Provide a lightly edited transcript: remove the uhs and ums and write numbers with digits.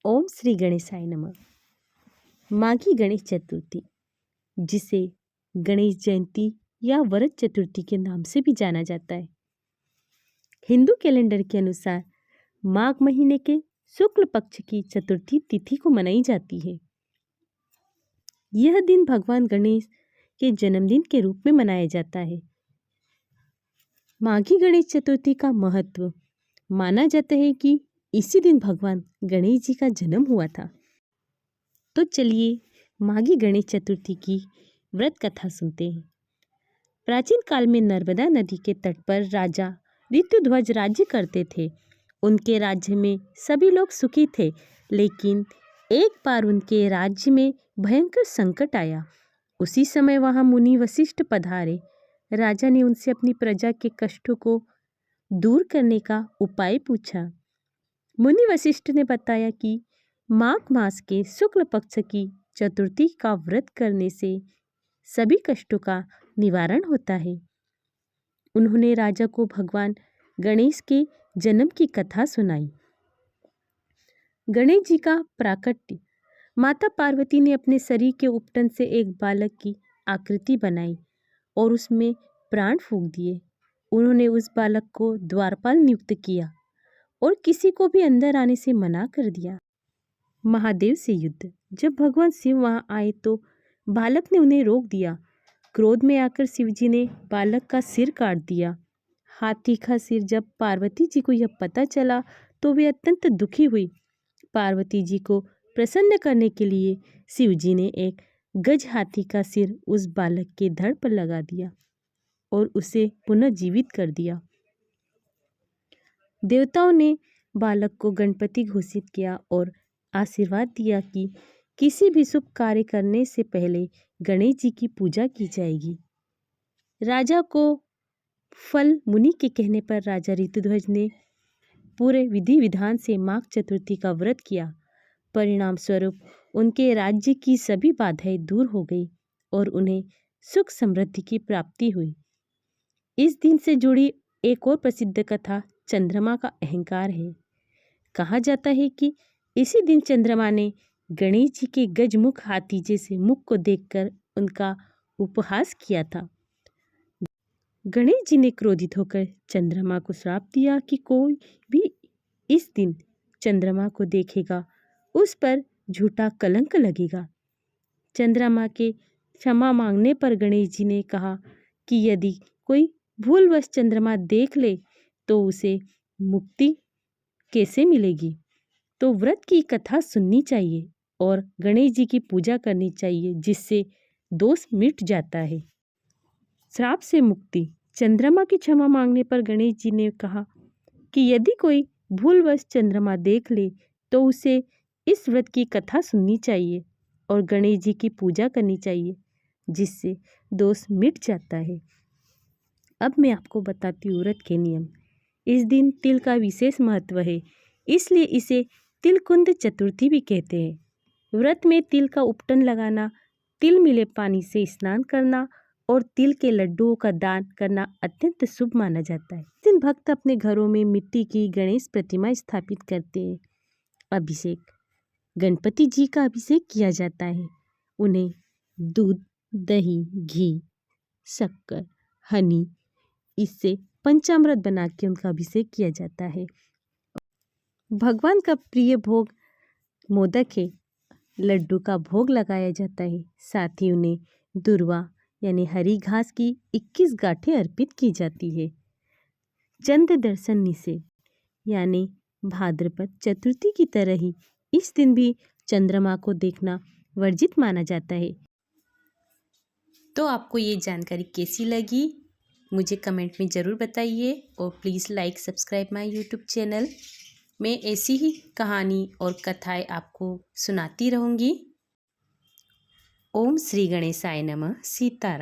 ओम श्री गणेशाय नमः। माघी गणेश चतुर्थी, जिसे गणेश जयंती या वरद चतुर्थी के नाम से भी जाना जाता है, हिंदू कैलेंडर के अनुसार माघ महीने के शुक्ल पक्ष की चतुर्थी तिथि को मनाई जाती है। यह दिन भगवान गणेश के जन्मदिन के रूप में मनाया जाता है। माघी गणेश चतुर्थी का महत्व माना जाता है कि इसी दिन भगवान गणेश जी का जन्म हुआ था। तो चलिए माघी गणेश चतुर्थी की व्रत कथा सुनते हैं। प्राचीन काल में नर्मदा नदी के तट पर राजा ऋतुध्वज राज्य करते थे। उनके राज्य में सभी लोग सुखी थे, लेकिन एक बार उनके राज्य में भयंकर संकट आया। उसी समय वहां मुनि वशिष्ठ पधारे। राजा ने उनसे अपनी प्रजा के कष्टों को दूर करने का उपाय पूछा। मुनि वशिष्ठ ने बताया कि माघ मास के शुक्ल पक्ष की चतुर्थी का व्रत करने से सभी कष्टों का निवारण होता है। उन्होंने राजा को भगवान गणेश के जन्म की कथा सुनाई। गणेश जी का प्राकट्य। माता पार्वती ने अपने शरीर के उपटन से एक बालक की आकृति बनाई और उसमें प्राण फूंक दिए। उन्होंने उस बालक को द्वारपाल नियुक्त किया और किसी को भी अंदर आने से मना कर दिया। महादेव से युद्ध। जब भगवान शिव वहां आए तो बालक ने उन्हें रोक दिया। क्रोध में आकर शिवजी ने बालक का सिर काट दिया। हाथी का सिर। जब पार्वती जी को यह पता चला तो वे अत्यंत दुखी हुई। पार्वती जी को प्रसन्न करने के लिए शिवजी ने एक गज हाथी का सिर उस बालक के धड़ पर लगा दिया और उसे पुनः जीवित कर दिया। देवताओं ने बालक को गणपति घोषित किया और आशीर्वाद दिया कि किसी भी शुभ कार्य करने से पहले गणेश जी की पूजा की जाएगी। राजा को फल मुनि के कहने पर राजा ऋतुध्वज ने पूरे विधि विधान से माघ चतुर्थी का व्रत किया। परिणाम स्वरूप उनके राज्य की सभी बाधाएं दूर हो गई और उन्हें सुख समृद्धि की प्राप्ति हुई। इस दिन से जुड़ी एक और प्रसिद्ध कथा चंद्रमा का अहंकार है। कहा जाता है कि इसी दिन चंद्रमा ने गणेश जी के गजमुख हाथी जैसे मुख को देखकर उनका उपहास किया था। गणेश जी ने क्रोधित होकर चंद्रमा को श्राप दिया कि कोई भी इस दिन चंद्रमा को देखेगा उस पर झूठा कलंक लगेगा। चंद्रमा के क्षमा मांगने पर गणेश जी ने कहा कि यदि कोई भूलवश चंद्रमा देख ले तो उसे मुक्ति कैसे मिलेगी। तो व्रत की कथा सुननी चाहिए और गणेश जी की पूजा करनी चाहिए, जिससे दोष मिट जाता है। श्राप से मुक्ति। चंद्रमा की क्षमा मांगने पर गणेश जी ने कहा कि यदि कोई भूलवश चंद्रमा देख ले तो उसे इस व्रत की कथा सुननी चाहिए और गणेश जी की पूजा करनी चाहिए, जिससे दोष मिट जाता है। अब मैं आपको बताती हूँ व्रत के नियम। इस दिन तिल का विशेष महत्व है, इसलिए इसे तिलकुंद चतुर्थी भी कहते हैं। व्रत में तिल का उपटन लगाना, तिल मिले पानी से स्नान करना और तिल के लड्डुओं का दान करना अत्यंत शुभ माना जाता है। इस दिन भक्त अपने घरों में मिट्टी की गणेश प्रतिमा स्थापित करते हैं। अभिषेक। गणपति जी का अभिषेक किया जाता है। उन्हें दूध, दही, घी, शक्कर, हनी, इससे पंचामृत बना के उनका अभिषेक किया जाता है। भगवान का प्रिय भोग मोदक है। लड्डू का भोग लगाया जाता है। साथ ही उन्हें दुर्वा यानी हरी घास की 21 गांठें अर्पित की जाती है। चंद्र दर्शन निषेध यानी भाद्रपद चतुर्थी की तरह ही इस दिन भी चंद्रमा को देखना वर्जित माना जाता है। तो आपको ये जानकारी कैसी लगी मुझे कमेंट में ज़रूर बताइए और please like subscribe my YouTube channel. मैं ऐसी ही कहानी और कथाएं आपको सुनाती रहूँगी। ओम श्री गणेशाय नमः। सीताराम।